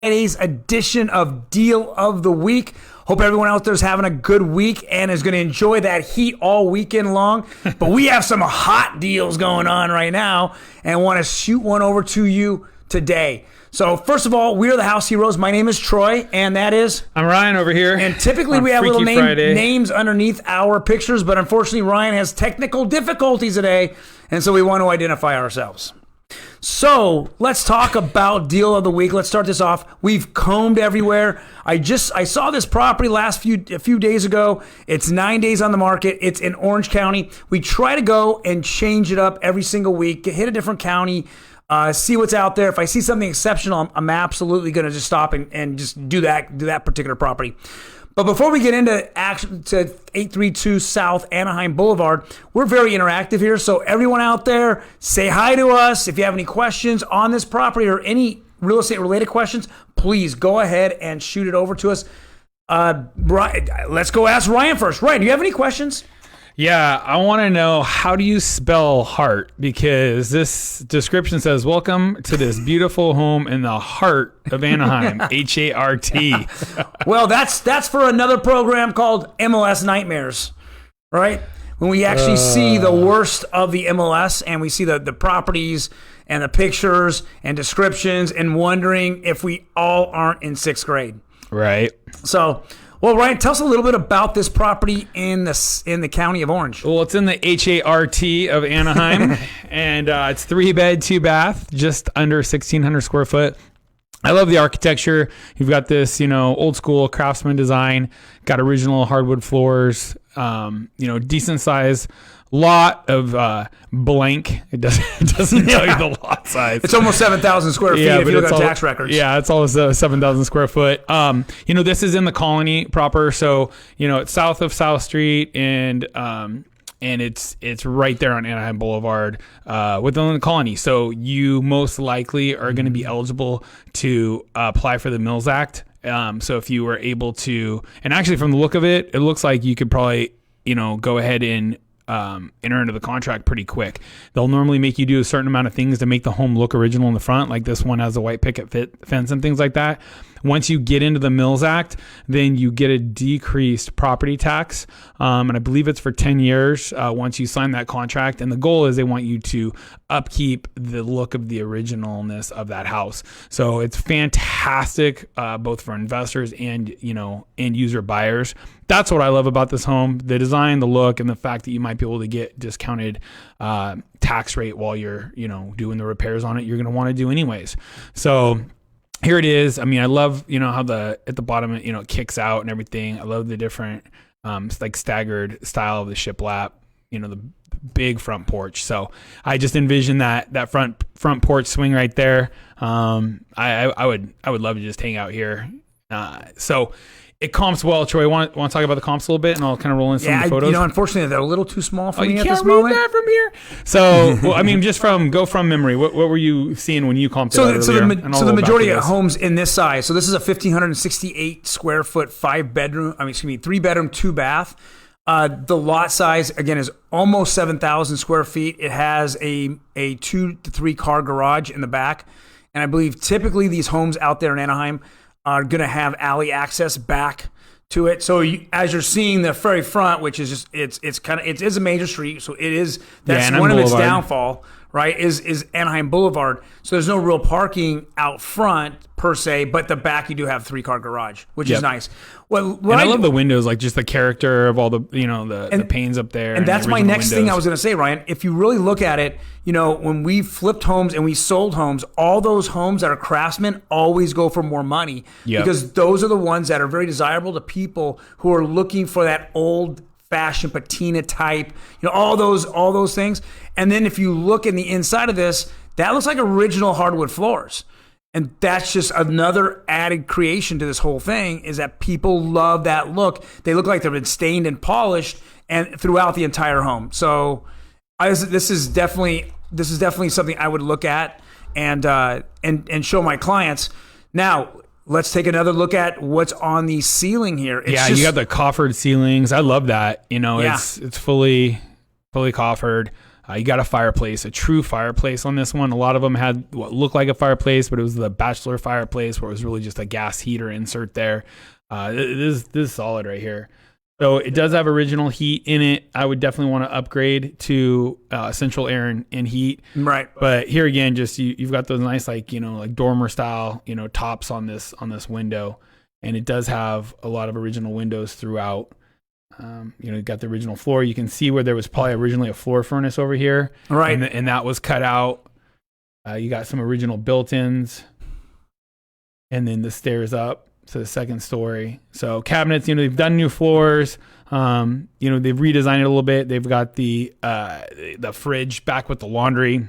Friday's edition of Deal of the Week. Hope everyone out there is having a good week and is going to enjoy that heat all weekend long. But we have some hot deals going on right now and want to shoot one over to you today. So first of all, we are the House Heroes. My name is Troy, and that is... I'm Ryan over here. And typically we have little names underneath our pictures, but unfortunately Ryan has technical difficulties today, and so we want to identify ourselves. So let's talk about Deal of the Week. Let's start this off. We've combed everywhere. I saw this property a few days ago. It's 9 days on the market. It's in Orange County. We try to go and change it up every single week, hit a different county, see what's out there. If I see something exceptional, I'm absolutely going to just stop and just do that particular property. But before we get into 832 South Anaheim Boulevard, we're very interactive here. So everyone out there, say hi to us. If you have any questions on this property or any real estate related questions, please go ahead and shoot it over to us. Let's go ask Ryan first. Ryan, do you have any questions? Yeah, I want to know, how do you spell heart? Because this description says, welcome to this beautiful home in the heart of Anaheim, H-A-R-T. Well, that's for another program called MLS Nightmares, right? When we actually see the worst of the MLS and we see the properties and the pictures and descriptions and wondering if we all aren't in sixth grade. Right. So... well, Ryan, tell us a little bit about this property in the county of Orange. Well, it's in the H-A-R-T of Anaheim, and it's 3-bed, 2-bath, just under 1,600 square foot. I love the architecture. You've got this, old school Craftsman design, got original hardwood floors, decent size lot of blank. It doesn't tell you the lot size. It's almost 7,000 square feet if you look at tax records. Yeah, it's almost 7,000 square foot. This is in the colony proper, so it's south of South Street, and it's right there on Anaheim Boulevard within the colony. So you most likely are going to be eligible to apply for the Mills Act. So if you were able to, and actually from the look of it, it looks like you could probably go ahead and enter into the contract pretty quick. They'll normally make you do a certain amount of things to make the home look original in the front, like this one has a white picket fence and things like that. Once you get into the Mills Act, then you get a decreased property tax, and I believe it's for 10 years once you sign that contract. And the goal is they want you to upkeep the look of the originalness of that house. So it's fantastic both for investors and end user buyers. That's what I love about this home: the design, the look, and the fact that you might be able to get discounted tax rate while you're doing the repairs on it you're going to want to do anyways. So here it is. I mean, I love how at the bottom it kicks out and everything. I love the different like staggered style of the shiplap, the big front porch. So I just envision that front porch swing right there. I would love to just hang out here. So it comps well. Troy, want to talk about the comps a little bit, and I'll kind of roll in some of the photos? Unfortunately, they're a little too small for me at this moment. You can't read that from here? So, just go from memory. What were you seeing when you comped it earlier? So the majority of homes in this size, so this is a 1,568 square foot, 3-bedroom, 2-bath. The lot size, again, is almost 7,000 square feet. It has a 2 to 3 car garage in the back. And I believe typically these homes out there in Anaheim are going to have alley access back to it. So as you're seeing the very front, which is just it is a major street, so that's one of its downfall, right? Is Anaheim Boulevard. So there's no real parking out front per se, but the back you do have 3-car garage, which is nice. Well, I love the windows, like just the character of all the the panes up there. And that's my next thing I was going to say, Ryan. If you really look at it, when we flipped homes and we sold homes, all those homes that are Craftsman always go for more money because those are the ones that are very desirable to people who are looking for that old fashion patina type, all those things. And then if you look in the inside of this, that looks like original hardwood floors. And that's just another added creation to this whole thing, is that people love that look. They look like they've been stained and polished and throughout the entire home. So this is definitely something I would look at and show my clients. Now, let's take another look at what's on the ceiling here. You got the coffered ceilings. I love that. It's fully coffered. You got a fireplace, a true fireplace on this one. A lot of them had what looked like a fireplace, but it was the bachelor fireplace where it was really just a gas heater insert there. This is solid right here. So it does have original heat in it. I would definitely want to upgrade to central air and heat. Right. But here again, just you've got those nice like dormer style tops on this window, and it does have a lot of original windows throughout. You've got the original floor. You can see where there was probably originally a floor furnace over here. Right. And that was cut out. You got some original built-ins. And then the stairs up to the second story. So cabinets, they've done new floors. They've redesigned it a little bit. They've got the fridge back with the laundry.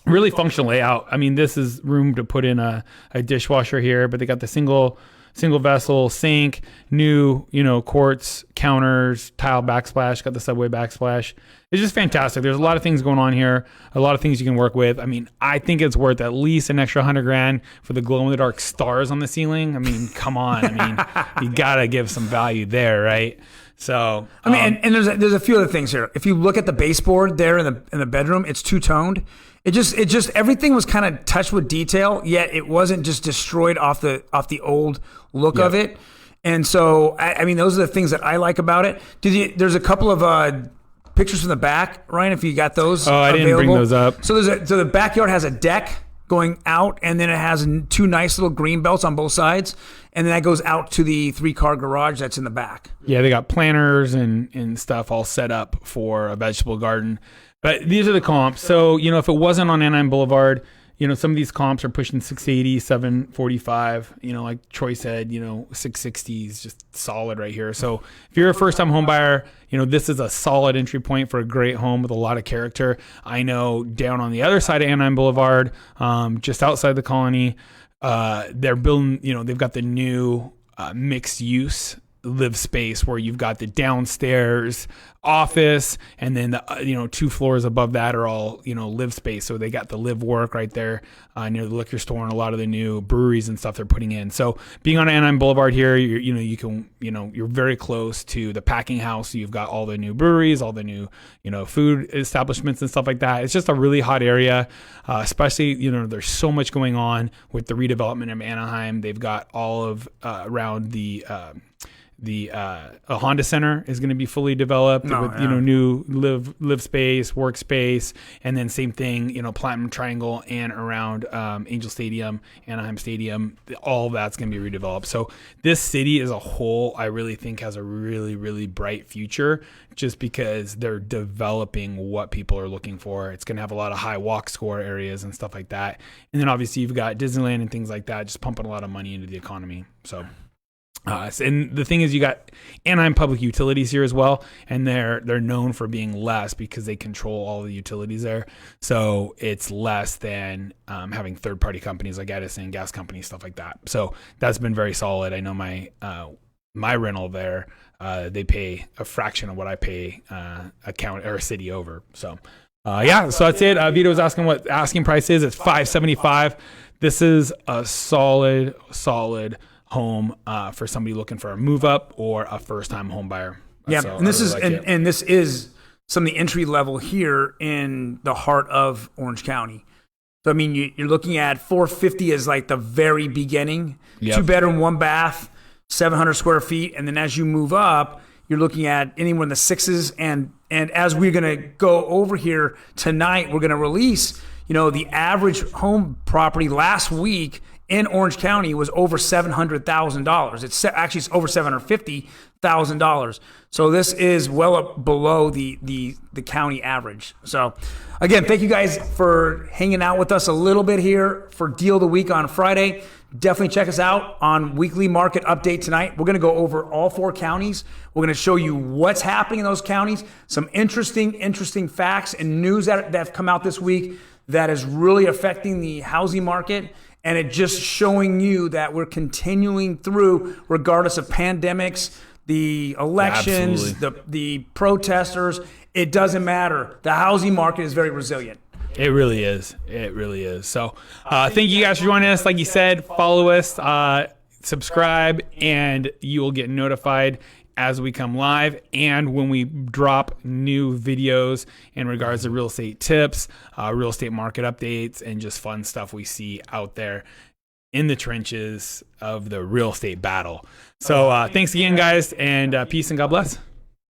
Really functional layout. I mean, this is room to put in a dishwasher here, but they got the single vessel sink, new, quartz counters, tile backsplash, got the subway backsplash. It's just fantastic. There's a lot of things going on here, a lot of things you can work with. I mean, I think it's worth at least an extra $100,000 for the glow in the dark stars on the ceiling. I mean, come on. I mean, you gotta give some value there, right? So I mean, and there's a few other things here. If you look at the baseboard there in the bedroom, it's two-toned. It just everything was kind of touched with detail, yet it wasn't just destroyed off the old look of it. And so I mean, those are the things that I like about it. There's a couple of pictures from the back, Ryan, if you got those. Oh, I didn't bring those up. So the backyard has a deck going out, and then it has two nice little green belts on both sides, and then that goes out to the 3-car garage that's in the back. Yeah, they got planters and stuff all set up for a vegetable garden. But these are the comps. So, if it wasn't on Anaheim Boulevard, some of these comps are pushing 680, 745, like Troy said, 660 is just solid right here. So if you're a first-time home buyer, this is a solid entry point for a great home with a lot of character. I know down on the other side of Anaheim Boulevard, just outside the Colony, they're building, they've got the new mixed use live space where you've got the downstairs office, and then the 2 floors above that are all live space. So they got the live work right there near the liquor store and a lot of the new breweries and stuff they're putting in. So being on Anaheim Boulevard here, you're very close to the packing house. So you've got all the new breweries, all the new food establishments and stuff like that. It's just a really hot area, especially there's so much going on with the redevelopment of Anaheim. They've got all of around a Honda Center is going to be fully developed with new live space, workspace, and then same thing, Platinum Triangle and around Angel Stadium, Anaheim Stadium, all of that's going to be redeveloped. So this city as a whole, I really think has a really, really bright future just because they're developing what people are looking for. It's going to have a lot of high walk score areas and stuff like that. And then obviously you've got Disneyland and things like that, just pumping a lot of money into the economy. So and the thing is, you got Anaheim Public Utilities here as well, and they're known for being less because they control all the utilities there. So it's less than having third-party companies like Edison, gas companies, stuff like that. So that's been very solid. I know my rental there, they pay a fraction of what I pay a county or a city over. So so that's it. Vito was asking what asking price is. It's $575. This is a solid home for somebody looking for a move up or a first time home buyer. Yeah, so and this is really and this is some of the entry level here in the heart of Orange County. So I mean, you're looking at $450 as like the very beginning. Yep. 2-bedroom, 1 bath, 700 square feet, and then as you move up, you're looking at anywhere in the 6s. And as we're gonna go over here tonight, we're gonna release the average home property last week in Orange County was over $700,000. It's over $750,000. So this is well up below the county average. So again, thank you guys for hanging out with us a little bit here for Deal of the Week on Friday. Definitely check us out on Weekly Market Update tonight. We're going to go over all 4 counties. We're going to show you what's happening in those counties, some interesting facts and news that have come out this week that is really affecting the housing market. And it just showing you that we're continuing through, regardless of pandemics, the elections, the protesters. It doesn't matter. The housing market is very resilient. It really is. So thank you guys for joining us. Like you said, follow us, subscribe, and you will get notified as we come live and when we drop new videos in regards to real estate tips, real estate market updates, and just fun stuff we see out there in the trenches of the real estate battle. So thanks again, guys, and peace and God bless.